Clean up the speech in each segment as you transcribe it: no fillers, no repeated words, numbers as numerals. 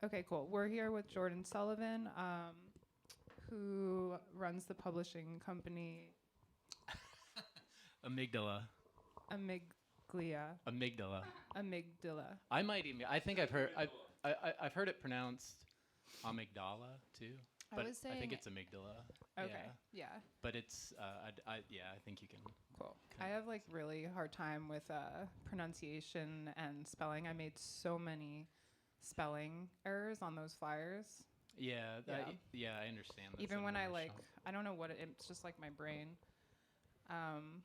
Okay, cool. We're here with Jordan Sullivan, who runs the publishing company Amygdala. Amygdala. Amygdala. Amygdala. I might even. I think I've heard it pronounced amygdala too, I but was I think saying. it's amygdala. Okay. Yeah, Yeah. but it's. Yeah, I think you can. Cool. I have like really hard time with pronunciation and spelling. I made so many spelling errors on those flyers. Yeah, Yeah. I understand. That's Even when I international. I don't know what it's just like my brain. Um,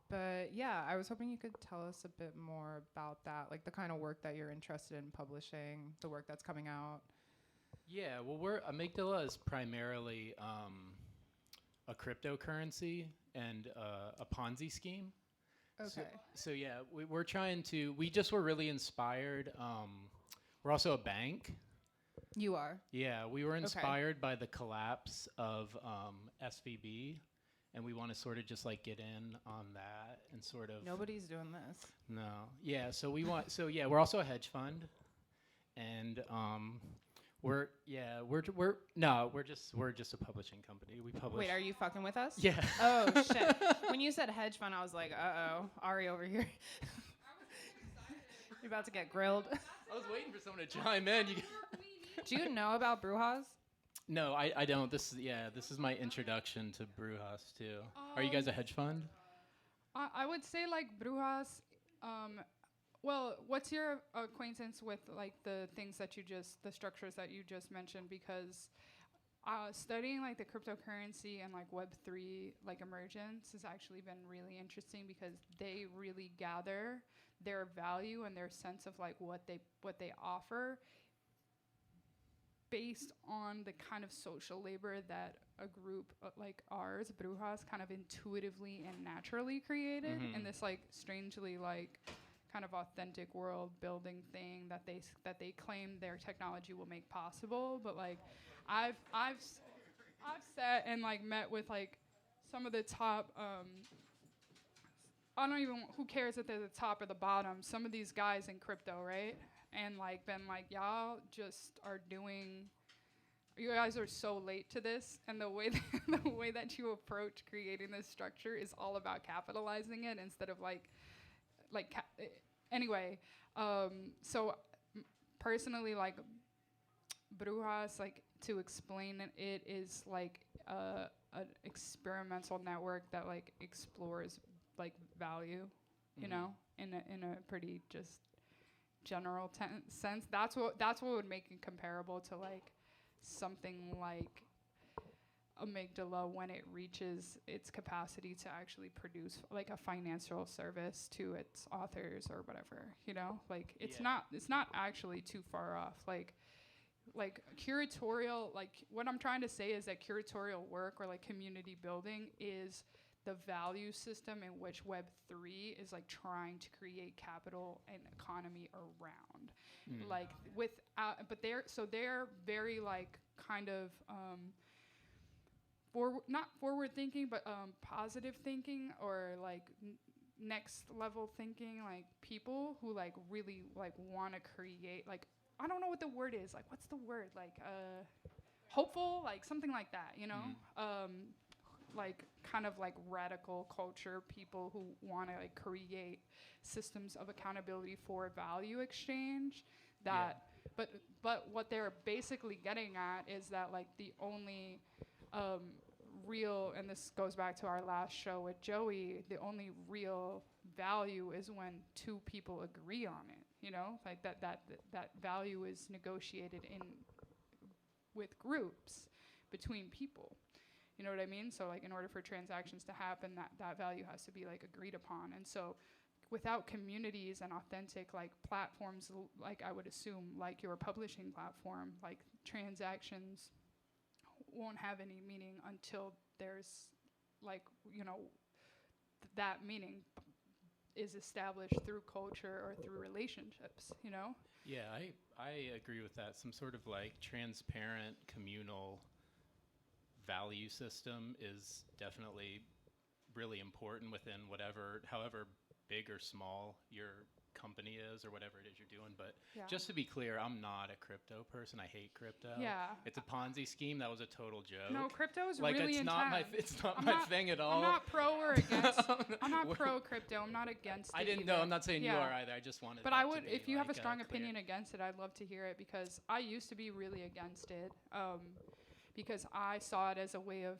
but yeah, I was hoping you could tell us a bit more about that, like the kind of work that you're interested in publishing, the work that's coming out. Yeah, well, Amygdala is primarily a cryptocurrency and a Ponzi scheme. So, Okay. so yeah, we're trying to. We just were really inspired. We're also a bank. You are. Yeah, we were Okay. inspired by the collapse of SVB, and we want to sort of just like get in on that and sort of. Nobody's doing this. No. Yeah. So we want. So yeah, we're also a hedge fund, and we're just a publishing company. We publish. Wait, are you fucking with us? Yeah. Oh shit. When you said hedge fund, I was like, uh oh, Ari over here. You're about to get grilled. I was waiting for someone to chime in. Do you know about Brujas? No, I don't. This is my introduction to Brujas too. Are you guys a hedge fund? I would say like Brujas. Well, what's your acquaintance with like the structures that you just mentioned? Because studying like the cryptocurrency and like Web3 like emergence has actually been really interesting because they really gather their value and their sense of like what they offer based on the kind of social labor that a group like ours, Brujas, kind of intuitively and naturally created in this like strangely like kind of authentic world building thing that they claim their technology will make possible. But like, I've sat and like met with like some of the top. I don't even who cares if they're the top or the bottom. Some of these guys in crypto, right? And like been like, y'all just are doing. You guys are so late to this, and the way the way that you approach creating this structure is all about capitalizing it instead of anyway. So personally, like Brujas, like to explain it is like an experimental network that like explores like value, you know, in a pretty just general sense. That's what would make it comparable to like something like Amygdala when it reaches its capacity to actually produce like a financial service to its authors or whatever, you know, like it's not actually too far off. Like curatorial, like what I'm trying to say is that curatorial work or like community building is the value system in which Web3 is like trying to create capital and economy around. Like without, but they're very like kind of not forward thinking, but positive thinking or like next level thinking, like people who like really like want to create like I don't know what the word is, like what's the word, like hopeful, like something like that, you know. Like kind of like radical culture people who want to like create systems of accountability for value exchange that but what they're basically getting at is that like the only real, and this goes back to our last show with Joey, the only real value is when two people agree on it, you know, like that value is negotiated in with groups between people. You know what I mean? So like in order for transactions to happen, that value has to be like agreed upon. And so without communities and authentic like platforms, like I would assume like your publishing platform, like transactions won't have any meaning until there's like, you know, that meaning is established through culture or through relationships, you know? Yeah, I agree with that. Some sort of like transparent communal value system is definitely really important within however big or small your company is or whatever it is you're doing. But Yeah. just to be clear, I'm not a crypto person. I hate crypto. Yeah. It's a Ponzi scheme. That was a total joke. No, crypto is like really it's intense. not my it's not I'm my not- thing at all. I'm not pro or against. I'm not We're- pro crypto. I'm not against it. I didn't either. know. I'm not saying you Yeah. are either. I just wanted. But that I to would, be, if you have a like, strong clear. opinion against it, I'd love to hear it because I used to be really against it. Because I saw it as a way of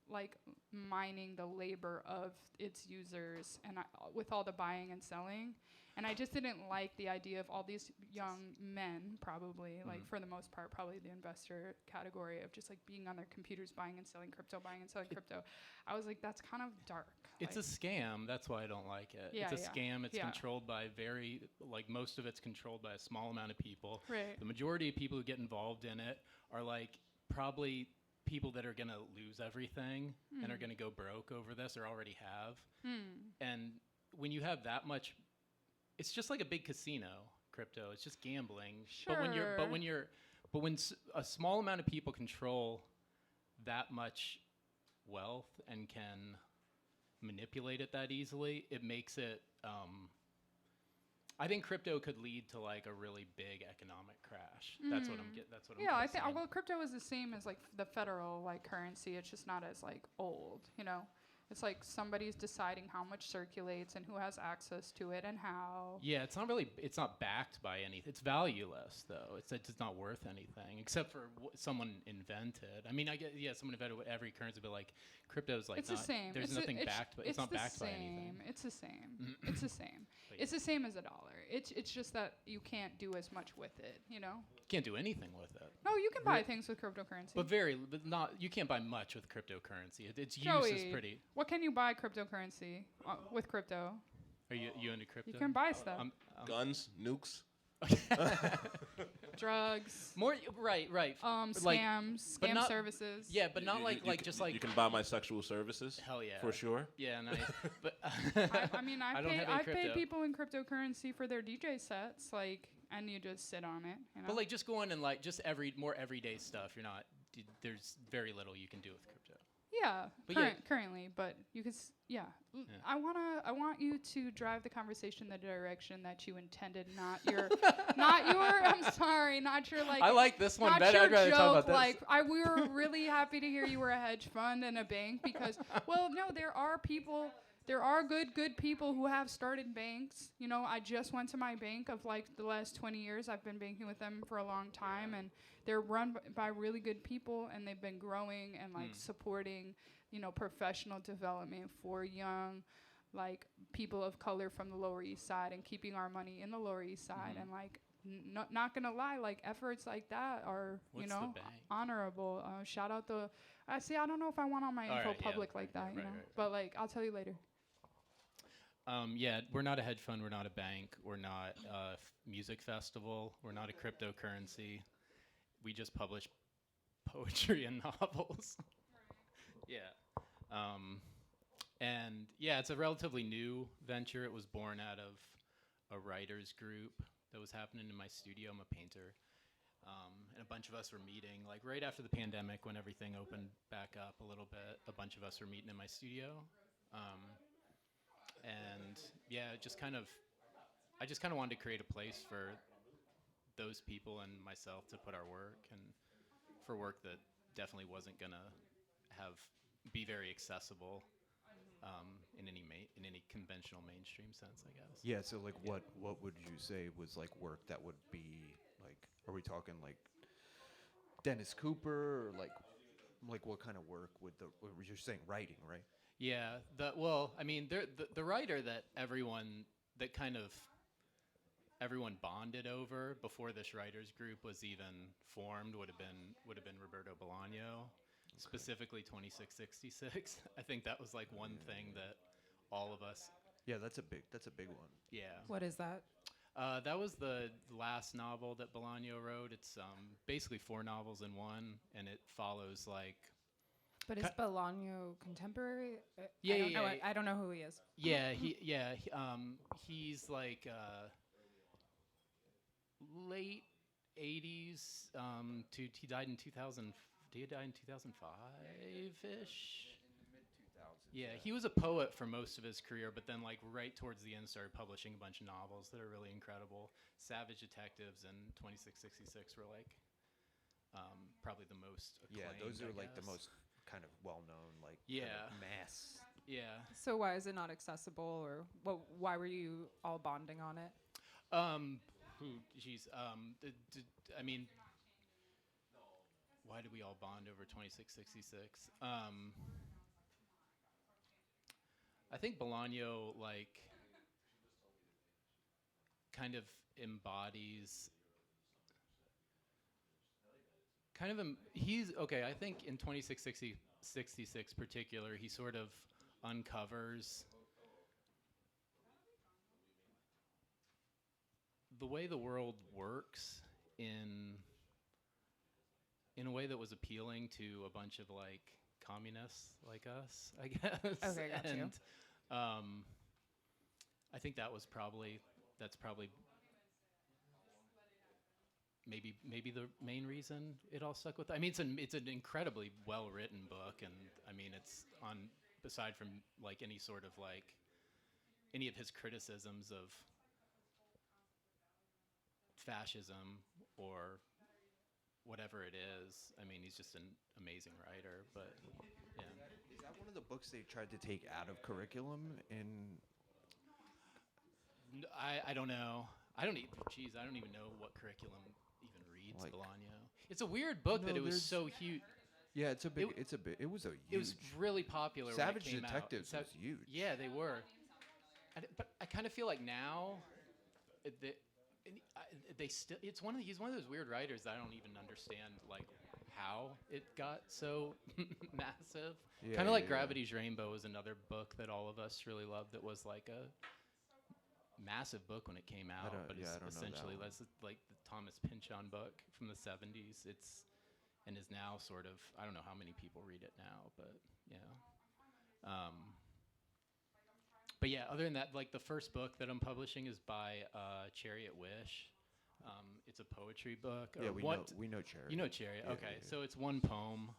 like mining the labor of its users and with all the buying and selling. And I just didn't like the idea of all these young men, probably, like for the most part, probably the investor category of just like being on their computers buying and selling crypto, buying and selling crypto. I was like, that's kind of dark. It's like, a scam. That's why I don't like it. Yeah, it's a yeah. scam. It's Yeah. controlled by most of it's controlled by a small amount of people. Right. The majority of people who get involved in it are like probably people that are going to lose everything and are going to go broke over this or already have. And when you have that much, it's just like a big casino, crypto. It's just gambling. Sure. But when a small amount of people control that much wealth and can manipulate it that easily, it makes it I think crypto could lead to like a really big economic crash. That's what I'm That's what I'm Yeah, I saying. think well, crypto is the same as like the federal like currency. It's just not as like old, you know. It's like somebody's deciding how much circulates and who has access to it and how. Yeah, it's not backed by anything. It's valueless though. It's not worth anything except for someone invented. I mean, I get someone invented every currency, but like crypto's like It's the same. There's nothing backed, but it's not backed by anything. It's the same. It's the same. It's the same as a dollar. It's just that you can't do as much with it, you know. You can't do anything with it. No, you can buy things with cryptocurrency. But not. You can't buy much with cryptocurrency. Its use Joey, is pretty. What can you buy cryptocurrency with crypto? Are you into crypto? You can buy stuff. Guns, nukes. Drugs. More right. Scams, but scam not- services. Yeah, but not You can buy my sexual services. Hell yeah. For sure. Yeah, nice. But I mean, I don't have any I've paid crypto. people in cryptocurrency for their DJ sets, like, and you just sit on it. You know? But like just going and like just more everyday stuff. You're not. There's very little you can do with crypto. yeah, But currently, but you could. I want you to drive the conversation the direction that you intended, not your. I'm sorry, not your like. I like this one not better. your I'd rather joke, talk about this. like we were really happy to hear you were a hedge fund and a bank because, well, no, there are good people who have started banks. You know, I just went to my bank of like the last 20 years. I've been banking with them for a long time, and they're run by really good people, and they've been growing and like supporting, you know, professional development for young, like people of color from the Lower East Side and keeping our money in the Lower East Side. And like, not gonna lie, like efforts like that are, What's you know, the bank? honorable. Shout out the. I don't know if I want all my info right, yeah. public like that, you know. Right. But like, I'll tell you later. Yeah, we're not a hedge fund. We're not a bank. We're not a music festival. We're not a cryptocurrency. We just publish poetry and novels. Yeah. And yeah, it's a relatively new venture. It was born out of a writers group that was happening in my studio. I'm a painter. And a bunch of us were meeting, like right after the pandemic when everything opened back up a little bit, a bunch of us were meeting in my studio. And yeah, I just kind of wanted to create a place for those people and myself to put our work, and for work that definitely wasn't gonna be very accessible in any conventional mainstream sense, I guess. Yeah. So like, what would you say was like work that would be like? Are we talking like Dennis Cooper, or like what kind of work would you're saying writing, right? Yeah. The writer that everyone bonded over before this writers group was even formed would have been Roberto Bolaño, specifically 2666. I think that was like one thing that all of us. Yeah, that's a big one. Yeah. What is that? That was the last novel that Bolaño wrote. It's basically 4 novels in one, and it follows like. But is Bolaño contemporary? Yeah. I don't know who he is. Yeah, he's like late 80s. He died in 2000. Did he die in 2005 ish? In the mid 2000s. Yeah, he was a poet for most of his career, but then like right towards the end started publishing a bunch of novels that are really incredible. Savage Detectives and 2666 were like probably the most acclaimed. Yeah, those are I like the guess. most kind of well-known, like kind Yeah. of mass. Yeah. So why is it not accessible, or why were you all bonding on it? Geez. I mean, why did we all bond over 2666? I think Bolaño like kind of embodies he's okay. I think in 2666 particular, he sort of uncovers the way the world works in a way that was appealing to a bunch of like communists like us, I guess. Okay, got you. And I think that's probably maybe the main reason it all stuck with. I mean, it's an incredibly well written book, and I mean it's on aside from like any sort of like any of his criticisms of fascism or whatever it is. I mean, he's just an amazing writer, but yeah. Is that one of the books they tried to take out of curriculum in? I don't know. I don't even know what curriculum even reads Like- Bolaño. It's a weird book that No, it was there's- so huge. Yeah, it's a big. It- It was a huge. It was really popular Savage when it came Detectives out. was huge. Yeah, they were. But I kind of feel like now, they still. He's one of those weird writers that I don't even understand like how it got so massive. Yeah, Kind of like yeah. Gravity's Rainbow was another book that all of us really loved. That was like a massive book when it came out, but I it's don't know that essentially one. that's like the Thomas Pynchon book from the 70s. It's and is now sort of I don't know how many people read it now, but yeah. But yeah, other than that, like the first book that I'm publishing is by Chariot Wish. It's a poetry book. Yeah, or we know Cherry. You know Chariot. Yeah, Okay, yeah. so it's one poem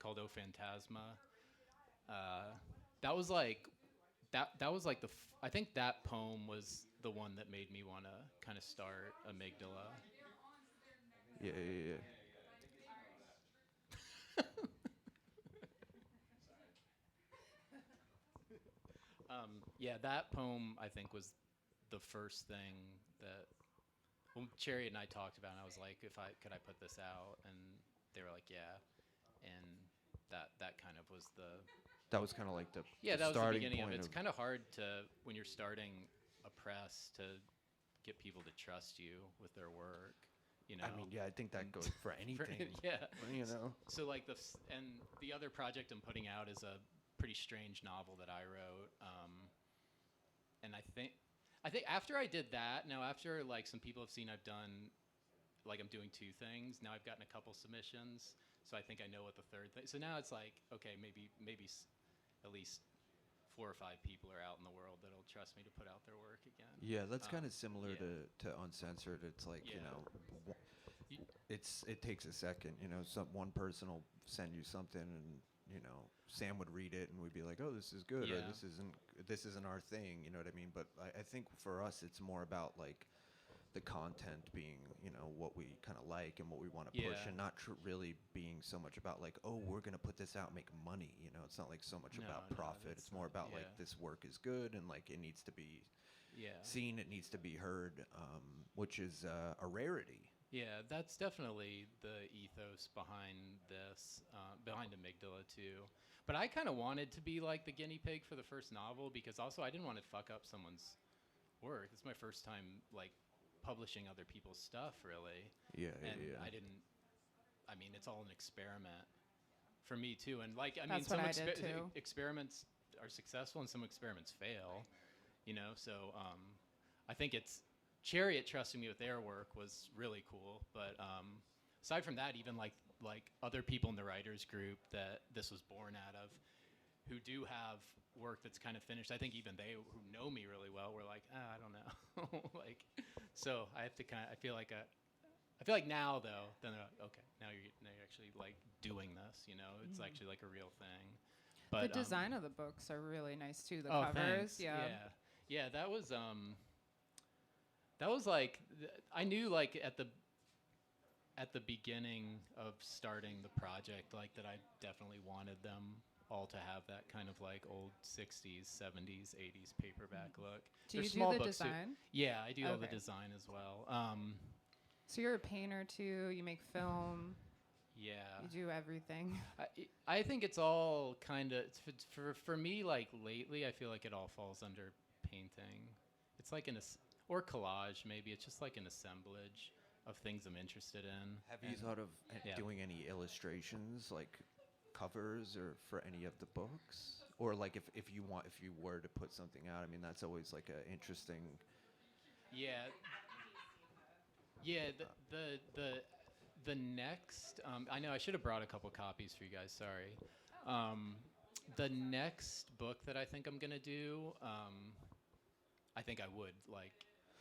called O Phantasma. That was like that was like I think that poem was the one that made me want to kind of start Amygdala. Yeah. Yeah, that poem I think was the first thing that Chariot and I talked about, and I was like, could I put this out, and they were like, yeah, and that kind of was the That was kind of like the yeah, the that was the starting beginning of point it. It's kind of hard to when you're starting a press to get people to trust you with their work. You know, I mean, yeah, I think that goes for anything. yeah. You know. So like and the other project I'm putting out is a pretty strange novel that I wrote, and I think after I did that, now after like some people have seen I've done, like I'm doing two things. Now I've gotten a couple submissions, so I think I know what the third thing. So now it's like okay, maybe at least 4 or 5 people are out in the world that'll trust me to put out their work again. Yeah, that's kind of similar yeah. to Uncensored. It's like Yeah. it takes a second. One person will send you something, and Sam would read it, and we'd be like, oh, this is good, or Yeah. this isn't our thing. You know what I mean? But I think for us, it's more about like the content being, what we kind of like and what we want to push, Yeah. and not really being so much about like, oh, we're gonna put this out, and make money. It's not like so much No, about no, profit. that's It's more about yeah. like this work is good, and like it needs to be Yeah. seen, it needs to be heard, which is a rarity. Yeah, that's definitely the ethos behind this, behind Amygdala too. But I kind of wanted to be like the guinea pig for the first novel because also I didn't want to fuck up someone's work. It's my first time like publishing other people's stuff, really. Yeah, And yeah. I mean, it's all an experiment for me too. And like, I That's mean, what some I did too. experiments are successful and some experiments fail. So I think it's Chariot trusting me with their work was really cool. But aside from that, even like other people in the writers group that this was born out of, who do have work that's kind of finished. I think even they who know me really well were like, I don't know, like. So I have to I feel like now though, then they're like, okay, now you're actually like doing this. It's actually like a real thing. But the design of the books are really nice too. The oh, covers, thanks. yeah. Yeah. That was like I knew like at the beginning of starting the project, like that I definitely wanted them all to have that kind of like old 60s, 70s, 80s paperback look. Do They're you small do the books too. design? Yeah, I do all the Okay. design as well. So you're a painter too. You make film. Yeah. You do everything. I think it's all kind of for me. Like lately, I feel like it all falls under painting. It's like or collage maybe. It's just like an assemblage of things I'm interested in. Have you thought of yeah. doing any illustrations, like covers, or for any of the books? Or like if you were to put something out, I mean, that's always like a interesting. Yeah. Yeah. The next. I know I should have brought a couple copies for you guys. Sorry. The next book that I think I'm gonna do. I think I would like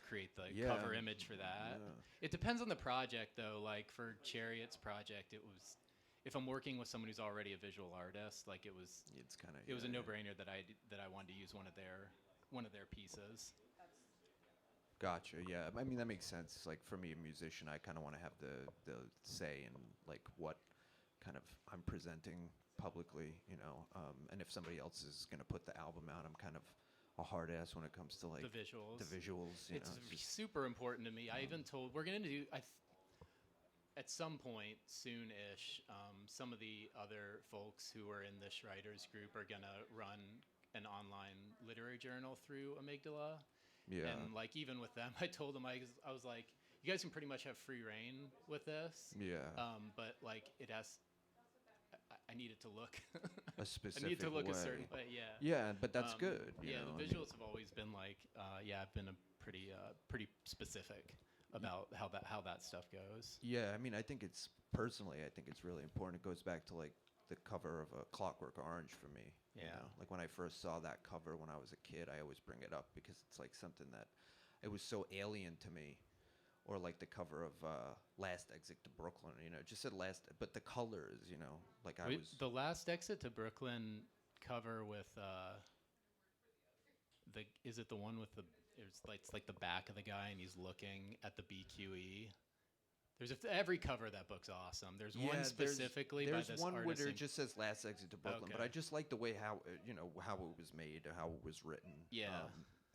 create the cover image for that. Yeah. It depends on the project though. Like for Chariot's project, it was if I'm working with someone who's already a visual artist, like it was a no-brainer that I wanted to use one of their pieces. Gotcha. Yeah. I mean, that makes sense. Like for me, a musician, I kind of want to have the say in like what kind of I'm presenting publicly, you know. And if somebody else is gonna put the album out, I'm kind of a hard ass when it comes to like the visuals. You It's know, just super important to me. I even told we're gonna do at some point soon-ish. Some of the other folks who are in this writers group are gonna run an online literary journal through Amygdala. yeah. And like even with them, I told them I was like, you guys can pretty much have free reign with this. Yeah. But like it has. I need it to look A specific I need it to look way. a certain way. Yeah. Yeah, but that's good. You Yeah, know, the visuals have always been like, I've been a pretty specific about how that stuff goes. Yeah, I mean, I think it's really important. It goes back to like the cover of a Clockwork Orange for me. You Yeah. know? Like when I first saw that cover when I was a kid, I always bring it up because it's like something that it was so alien to me. Or like the cover of Last Exit to Brooklyn, you know, it just said last, but the colors, you know, like I was. The Last Exit to Brooklyn cover with is it the one with it's like the back of the guy and he's looking at the BQE. Every cover of that book's awesome. There's one specifically by this There's one artist where it just says Last Exit to Brooklyn, but Okay. I just like the way how how it was made, how it was written. Yeah.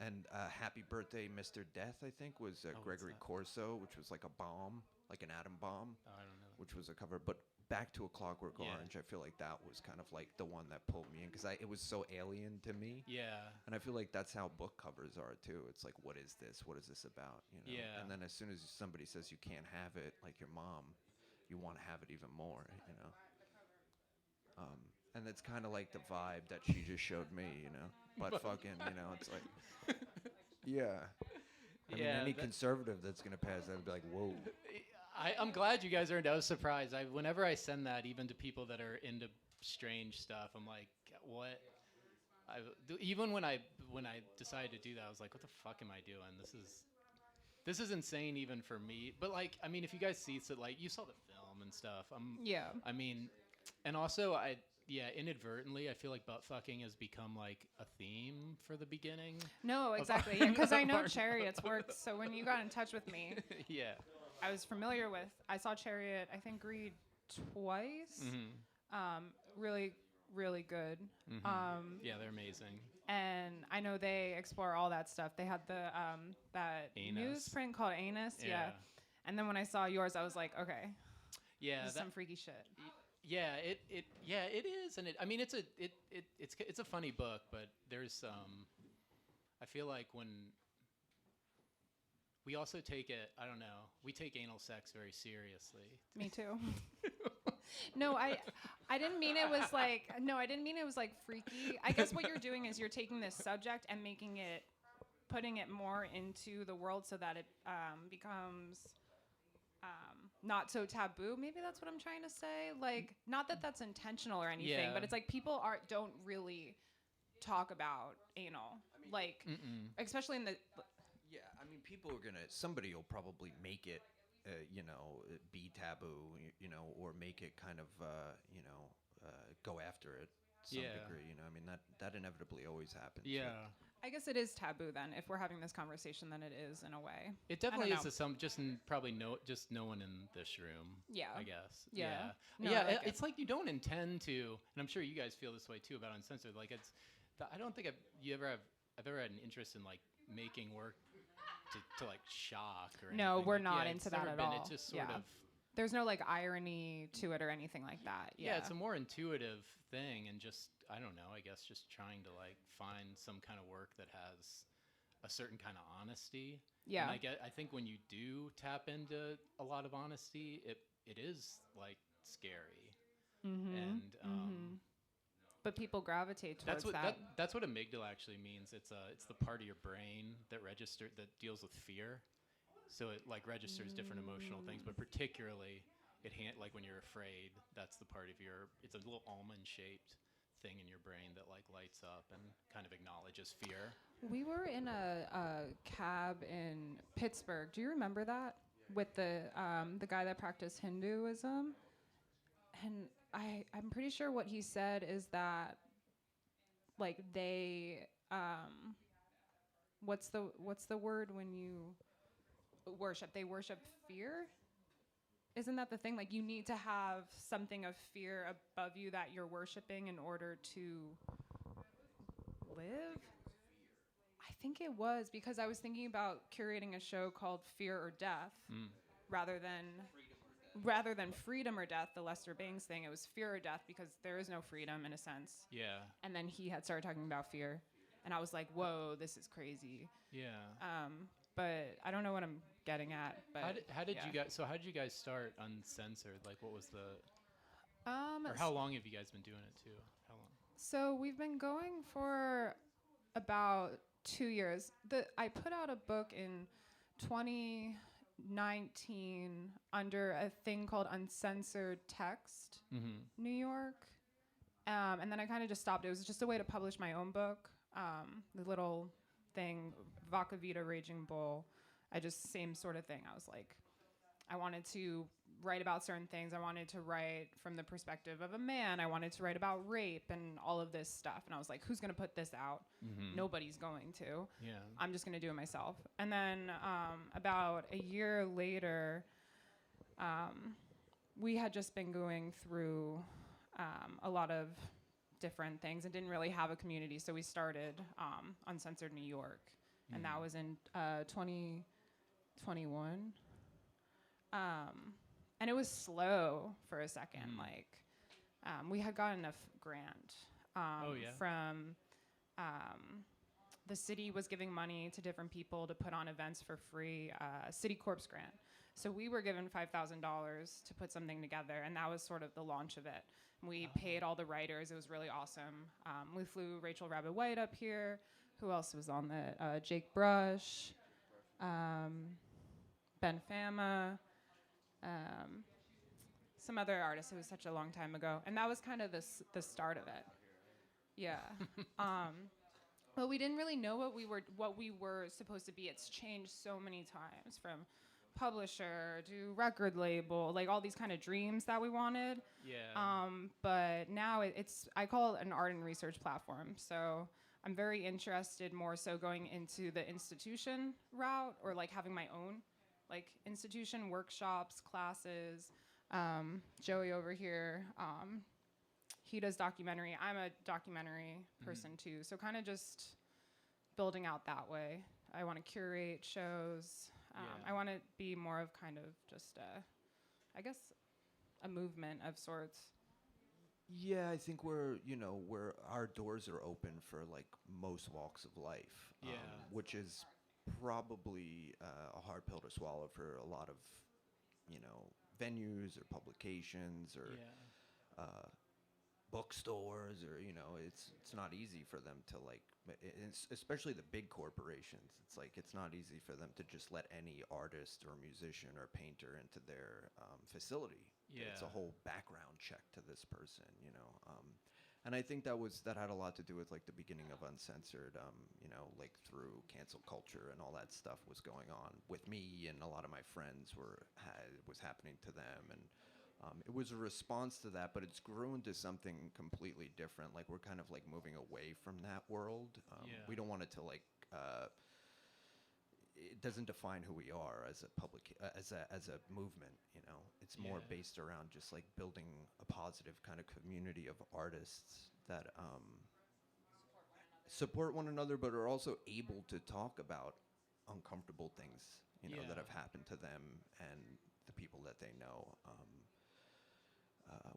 And Happy Birthday, Mr. Death, I think, was what's Gregory that? Corso, which was like a bomb, like an atom bomb, Oh, I don't know. which was a cover. But back to A Clockwork Yeah. Orange, I feel like that was kind of like the one that pulled me in because it was so alien to me. Yeah. And I feel like that's how book covers are too. It's like, what is this? What is this about? You know? Yeah. And then as soon as somebody says you can't have it, like your mom, you want to have it even more. You know. And it's kind of like the vibe that she just showed me. You know. But fucking, you know, it's like, yeah. I mean, any conservative that's gonna pass that would be like, whoa. I'm glad you guys are into. I was surprised. Whenever I send that, even to people that are into strange stuff, I'm like, what? Even when I decided to do that, I was like, what the fuck am I doing? This is insane even for me. But like, I mean, if you guys see, so like, you saw the film and stuff. Yeah. I mean, and also inadvertently, I feel like butt fucking has become like a theme for the beginning. No, of exactly. our- Because I of know our Chariot's work. So when you got in touch with me, Yeah. I was familiar with. I saw Chariot. I think read twice. Mm-hmm. Really, really good. Mm-hmm. Yeah, they're amazing. And I know they explore all that stuff. They had the that Anus. newsprint called Anus. Yeah. And then when I saw yours, I was like, okay, Yeah. this is some freaky shit. Yeah, it is, and I mean, it's a funny book, but there's I feel like when we also take it, I don't know, we take anal sex very seriously. Me too. No, I didn't mean it was like, no, I didn't mean it was like freaky. I guess what you're doing is you're taking this subject and putting it more into the world so that it becomes not so taboo. Maybe that's what I'm trying to say. Like, not that that's intentional or anything, Yeah. but it's like people don't really talk about anal. Like, especially in the... Yeah, I mean, somebody will probably make it, be taboo, you know, or make it kind of, go after it. some Yeah. degree. You know, I mean that inevitably always happens. Yeah. I guess it is taboo then. If we're having this conversation, then it is in a way. It definitely know. is to some, probably no one in this room. Yeah. I guess. Yeah. No, yeah. I like it. It's like you don't intend to, and I'm sure you guys feel this way too about Uncensored. Like I don't think I've ever had an interest in like making work to like shock or No, anything. we're Like, not yeah, into it's that never at been, all. It's just sort Yeah. of. There's no like irony to it or anything like that. Yeah, it's a more intuitive thing, and just I don't know. I guess just trying to like find some kind of work that has a certain kind of honesty. Yeah. And I think when you do tap into a lot of honesty, it is like scary. And But people gravitate towards that. that's what amygdala actually means. It's the part of your brain that deals with fear. So it like registers different emotional things, but particularly like when you're afraid, that's the part of it's a little almond shaped thing in your brain that like lights up and kind of acknowledges fear. We were in a cab in Pittsburgh. Do you remember that? With the guy that practiced Hinduism? And I'm pretty sure what he said is that like they what's the word when you worship? They worship fear? Isn't that the thing? Like you need to have something of fear above you that you're worshiping in order to live? I think it was because I was thinking about curating a show called Fear or Death rather than Freedom or Death, the Lester Bangs thing. It was Fear or Death because there is no freedom in a sense. Yeah. And then he had started talking about fear. And I was like, whoa, this is crazy. Yeah. But I don't know what I'm getting at. But How did you guys start Uncensored? Like what was the or how long have you guys been doing it too? How long? So we've been going for about 2 years. I put out a book in 2019 under a thing called Uncensored Text, New York. And then I kind of just stopped. It was just a way to publish my own book. The little thing, Vaca Vita Raging Bull. Same sort of thing. I was like, I wanted to write about certain things. I wanted to write from the perspective of a man. I wanted to write about rape and all of this stuff. And I was like, who's going to put this out? Nobody's going to. Yeah. I'm just going to do it myself. And then about a year later, we had just been going through a lot of different things and didn't really have a community. So we started Uncensored New York. And that was in 2021. And it was slow for a second. Like, we had gotten a grant from the city was giving money to different people to put on events for free, City Corps grant. So we were given $5,000 to put something together, and that was sort of the launch of it. We paid all the writers. It was really awesome. We flew Rachel Rabbit White up here. Who else was on that? Jake Brush, Ben Fama, some other artists. It was such a long time ago. And that was kind of the start of it. Yeah. But we didn't really know what we were supposed to be. It's changed so many times from publisher to record label, like all these kind of dreams that we wanted. Yeah. But now I call it an art and research platform. So I'm very interested more so going into the institution route or like having my own like institution workshops, classes. Joey over here, he does documentary. I'm a documentary person too. So kind of just building out that way. I want to curate shows. I want to be more of kind of just, I guess, a movement of sorts. Yeah, I think where our doors are open for like most walks of life, which is probably a hard pill to swallow for a lot of, venues or publications or bookstores or it's not easy for them to like, especially the big corporations. It's like it's not easy for them to just let any artist or musician or painter into their facility. It's a whole background check to this person, and I think that had a lot to do with like the beginning of Uncensored, like through cancel culture and all that stuff was going on with me and a lot of my friends was happening to them and It was a response to that, but it's grew into something completely different. Like we're kind of like moving away from that world. We don't want it to like. It doesn't define who we are as a public as a movement. You know, it's more based around just like building a positive kind of community of artists that support one another, but are also able to talk about uncomfortable things, you know, that have happened to them and the people that they know.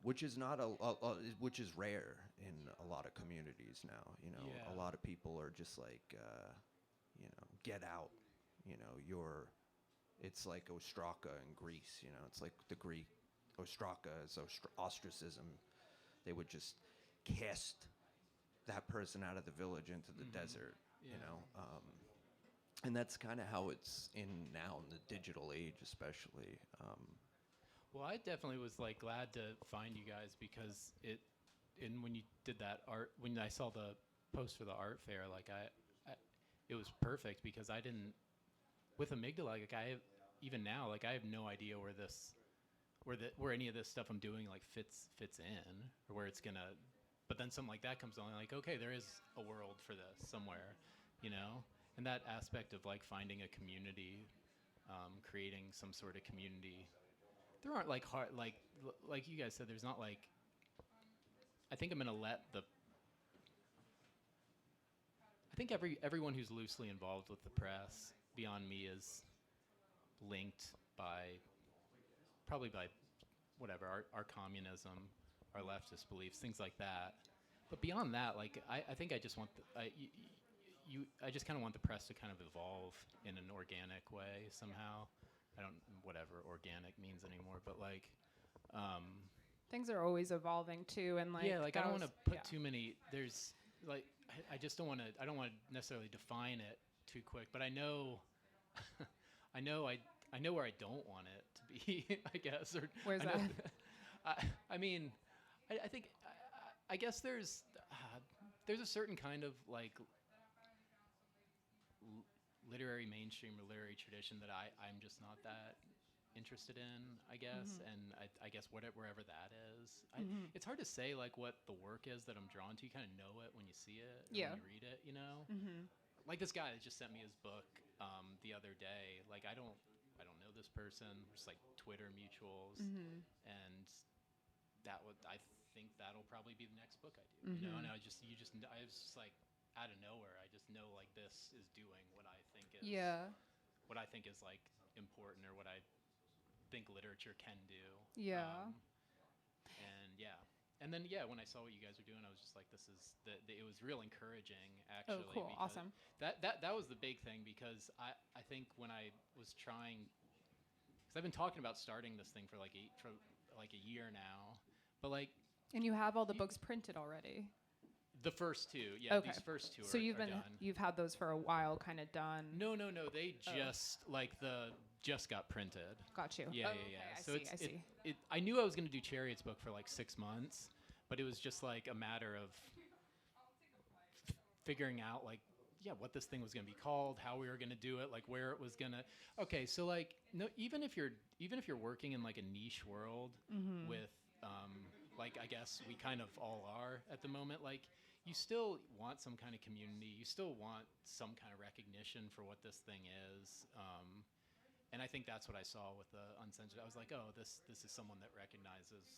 Which is not which is rare in a lot of communities now. You know, a lot of people are just like, you know, get out. You know, it's like ostraka in Greece. You know, it's like the Greek ostraka is ostracism. They would just cast that person out of the village into the desert. You know, and that's kind of how it's in now in the digital age, especially. Well, I definitely was like glad to find you guys because when you did that art, when I saw the post for the art fair, like it was perfect because I didn't, with Amygdala, like even now, like I have no idea where any of this stuff I'm doing like fits in or where it's gonna, but then something like that comes along, like, okay, there is a world for this somewhere, you know? And that aspect of like finding a community, creating some sort of community. There aren't like hard, like you guys said, there's not like, I think I'm gonna let I think everyone who's loosely involved with the press beyond me is linked probably by whatever, our communism, our leftist beliefs, things like that. But beyond that, like, I think I just want, I just kind of want the press to kind of evolve in an organic way somehow. I don't, whatever organic means anymore, but like, Things are always evolving too, and like like I don't want to put too many. There's like I just don't want to. I don't want to necessarily define it too quick, but I know, I know where I don't want it to be. I guess. Or Where's I know, that? I mean, I think I guess there's a certain kind of like literary mainstream or literary tradition that I'm just not that interested in, I guess, and I guess wherever that is. It's hard to say like what the work is that I'm drawn to. You kind of know it when you see it, or when you read it, you know. Like this guy that just sent me his book the other day. Like I don't know this person. Just like Twitter mutuals, and I think that'll probably be the next book I do. You know, and I was just like out of nowhere. I just know like this is doing what I think is what I think is like important, or what I think literature can do. And then when I saw what you guys were doing, I was just like, this is it was real encouraging actually. Oh, cool. Awesome. That was the big thing, because I think when I was trying, because I've been talking about starting this thing for like a year now, but like, and you have all the books printed already. The first two, Okay. These first two so are done. You've had those for a while, kind of done. No. They just got printed. Got you. Yeah. Okay, I see. I knew I was going to do Chariot's book for like 6 months, but it was just like a matter of figuring out like, what this thing was going to be called, how we were going to do it, like where it was going to. Okay, so like, no, even if you're working in like a niche world with, like I guess we kind of all are at the moment, like you still want some kind of community, you still want some kind of recognition for what this thing is. And I think that's what I saw with the Uncensored. I was like, oh, this is someone that recognizes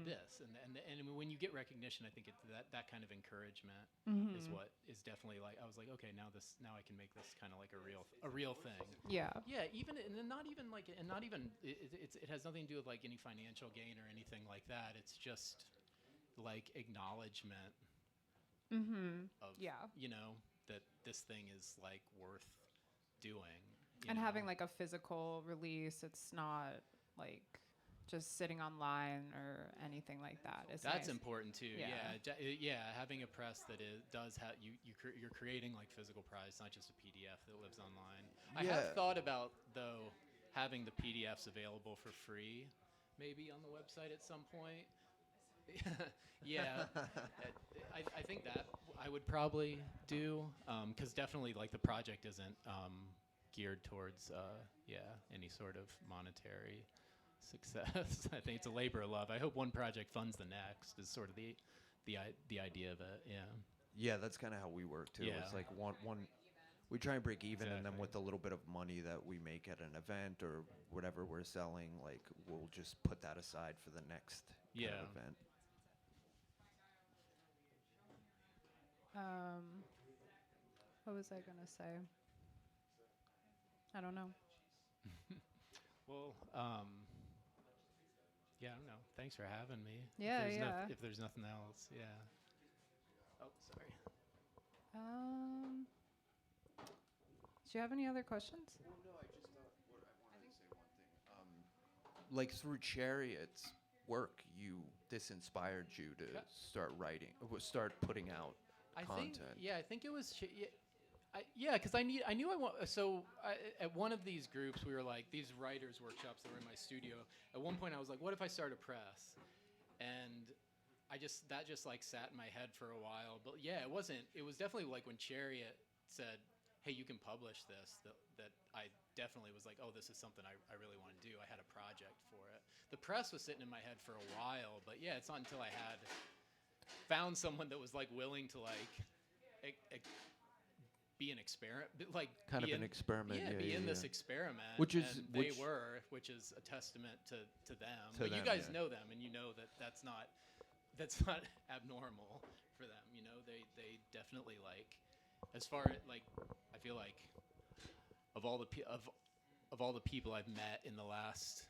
this, and when you get recognition, I think that kind of encouragement is what is definitely like. I was like, okay, now I can make this kind of like a real thing. Yeah. Yeah. Even and not even it has nothing to do with like any financial gain or anything like that. It's just like acknowledgement of you know, that this thing is like worth doing. And having like a physical release, it's not like just sitting online or anything like that. That's nice. Important too. Yeah. Having a press that does have you're creating like physical product, not just a PDF that lives online. I have thought about though having the PDFs available for free, maybe on the website at some point. I think that I would probably do, because definitely like the project isn't geared towards any sort of monetary success. I think it's a labor of love. I hope one project funds the next. Is sort of the idea of it. Yeah. Yeah, that's kind of how we work too. Yeah. It's like one we try and break even, and then Exactly. with the little bit of money that we make at an event or whatever we're selling, like we'll just put that aside for the next kind Yeah. of event. What was I gonna say? I don't know. Well, yeah, I don't know. Thanks for having me. Yeah, if there's yeah. if there's nothing else, yeah. Oh, sorry. Do you have any other questions? Well, no, I just thought I wanted to say one thing. Like through Chariot's work, this inspired you to Yeah. start writing, start putting out content. I think it was. Because I knew I want. So at one of these groups, we were like these writers' workshops that were in my studio. At one point, I was like, "What if I start a press?" And that just like sat in my head for a while. But yeah, it wasn't. It was definitely like when Chariot said, "Hey, you can publish this." That I definitely was like, "Oh, this is something I really want to do." I had a project for it. The press was sitting in my head for a while, but yeah, it's not until I had found someone that was like willing to like. Be an experiment, like Kind of an experiment, be yeah, in this yeah. experiment, Which is- and which- which is a testament to them. To But you them, guys yeah. know them, and you know that's not abnormal for them. You know, they definitely like, as far as like, I feel like of all the people I've met in the last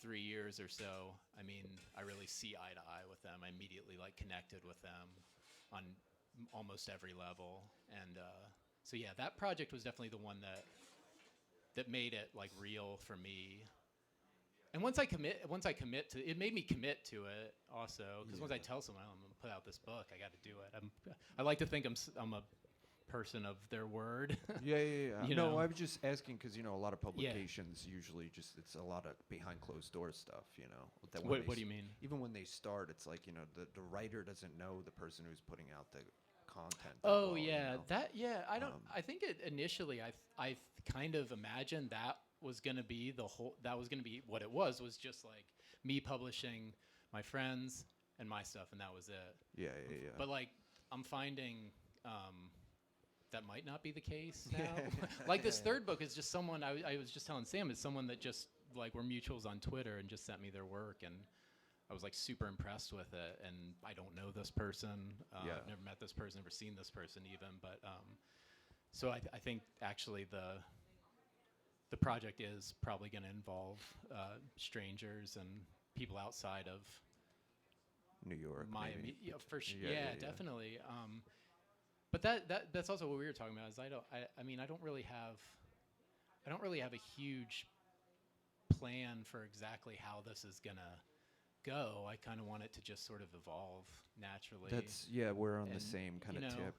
3 years or so, I mean, I really see eye to eye with them. I immediately like connected with them on almost every level, and so yeah, that project was definitely the one that made it like real for me. And once I commit to it, made me commit to it also, because once I tell someone I'm gonna put out this book, I got to do it. I like to think I'm a person of their word. Yeah. You No, know? I was just asking because a lot of publications usually it's a lot of behind closed doors stuff. That when What do you mean? Even when they start, it's like the writer doesn't know the person who's putting out the content. Oh well, yeah, I don't. Um, I think it initially I kind of imagined that was gonna be what it was just like me publishing my friends and my stuff, and that was it. Yeah. But like I'm finding that might not be the case now. Like this third book is just someone I was just telling Sam, it's someone that just like we're mutuals on Twitter and just sent me their work, and I was like super impressed with it. And I don't know this person. Yeah. I've never met this person, never seen this person even. But so I think actually the project is probably going to involve strangers and people outside of New York. my maybe. yeah, for sure. Yeah, Yeah, yeah. definitely. But that's also what we were talking about. Is I mean I don't really have a huge plan for exactly how this is gonna go. I kind of want it to just sort of evolve naturally. We're on the And, same kind of tip.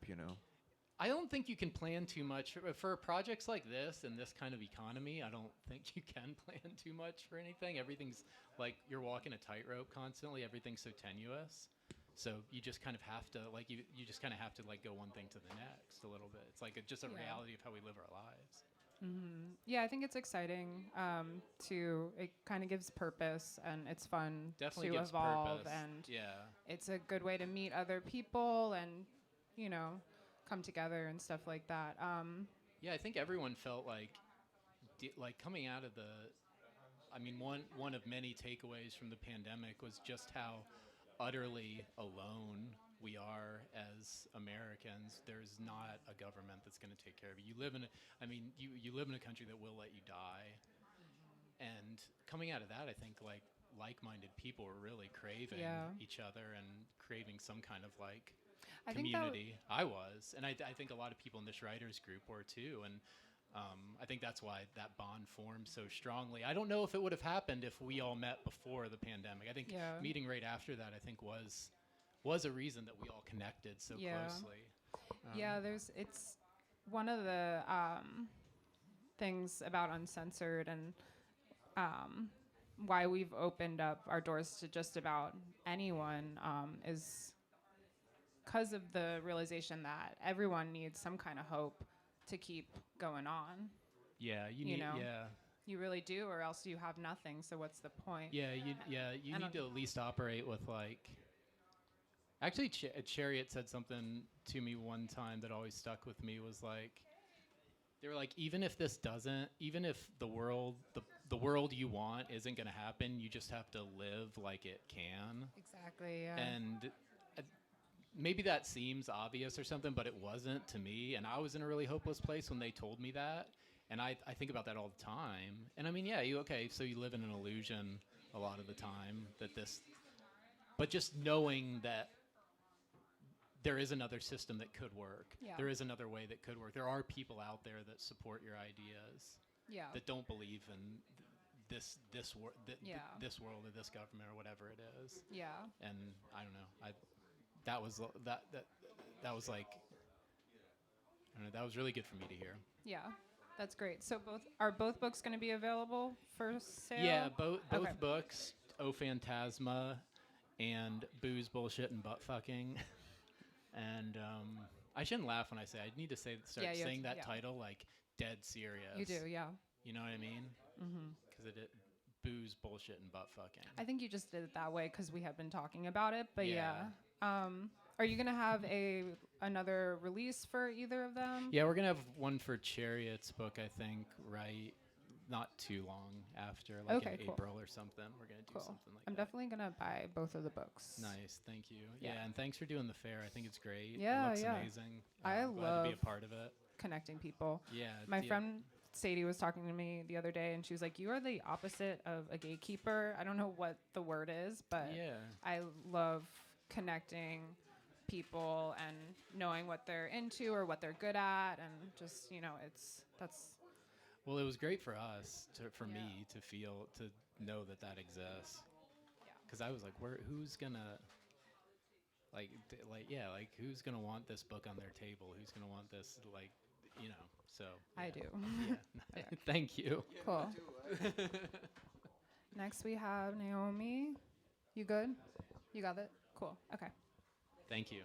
I don't think you can plan too much for projects like this and this kind of economy. I don't think you can plan too much for anything. Everything's like you're walking a tightrope constantly. Everything's so tenuous. So you just kind of have to like you just kind of have to like go one thing to the next a little bit. It's like just a Yeah. reality of how we live our lives. Yeah, I think it's exciting. It kind of gives purpose, and it's fun Definitely to gives evolve, purpose. and Yeah. it's a good way to meet other people and come together and stuff like that. Yeah, I think everyone felt like coming out of I mean, one of many takeaways from the pandemic was just how utterly alone we are as Americans. There's not a government that's going to take care of you. You live in you live in a country that will let you die. And coming out of that, I think like-minded people were really craving Yeah. each other and craving some kind of like I think that community. I was, and I think a lot of people in this writers group were too, and I think that's why that bond formed so strongly. I don't know if it would have happened if we all met before the pandemic. I think Yeah. meeting right after that, I think was a reason that we all connected so Yeah. closely. it's one of the things about Uncensored and why we've opened up our doors to just about anyone is because of the realization that everyone needs some kind of hope to keep going on. Yeah, You know? you really do, or else you have nothing. So what's the point? You And need to at least operate with like. Actually, Chariot said something to me one time that always stuck with me. Was like, they were like, even if the world you want isn't gonna happen, you just have to live like it can. Exactly. Yeah. And maybe that seems obvious or something, but it wasn't to me. And I was in a really hopeless place when they told me that. And I think about that all the time. And I mean, yeah, so you live in an illusion a lot of the time but just knowing that there is another system that could work. Yeah. There is another way that could work. There are people out there that support your ideas, Yeah. that don't believe in this world or this government or whatever it is. Yeah. And I don't know. That was like, I don't know, that was really good for me to hear. Yeah. That's great. So both books going to be available for sale? Yeah, both Okay. books, O Phantasma and Booze, Bullshit, and Butt Fucking. And I shouldn't laugh when I say I need to start saying that title like dead serious. You do, yeah. You know what I mean? Mm-hmm. Because booze, bullshit, and butt fucking. I think you just did it that way because we had been talking about it. But Yeah. Are you going to have another release for either of them? Yeah, we're gonna have one for Chariot's book, I think, right? Not too long after, like Okay, in cool. April or something. We're gonna do Cool. something like I'm that. definitely going to buy both of the books. Nice, thank you. Yeah. Yeah, and thanks for doing the fair. I think it's great. Yeah, it looks yeah. amazing. I I'm glad to love be a part of it. connecting people. Yeah. My friend Sadie was talking to me the other day, and she was like, "You are the opposite of a gatekeeper." I don't know what the word is, but Yeah. I love connecting people and knowing what they're into or what they're good at, and just that's Well, it was great for us, for Yeah. me to know that exists. Yeah. Because I was like, who's gonna, who's gonna want this book on their table? Who's gonna want this, so. I yeah. do. Yeah. Okay. Thank you. Cool. Next we have Naomi. You good? You got it? Cool. Okay. Thank you.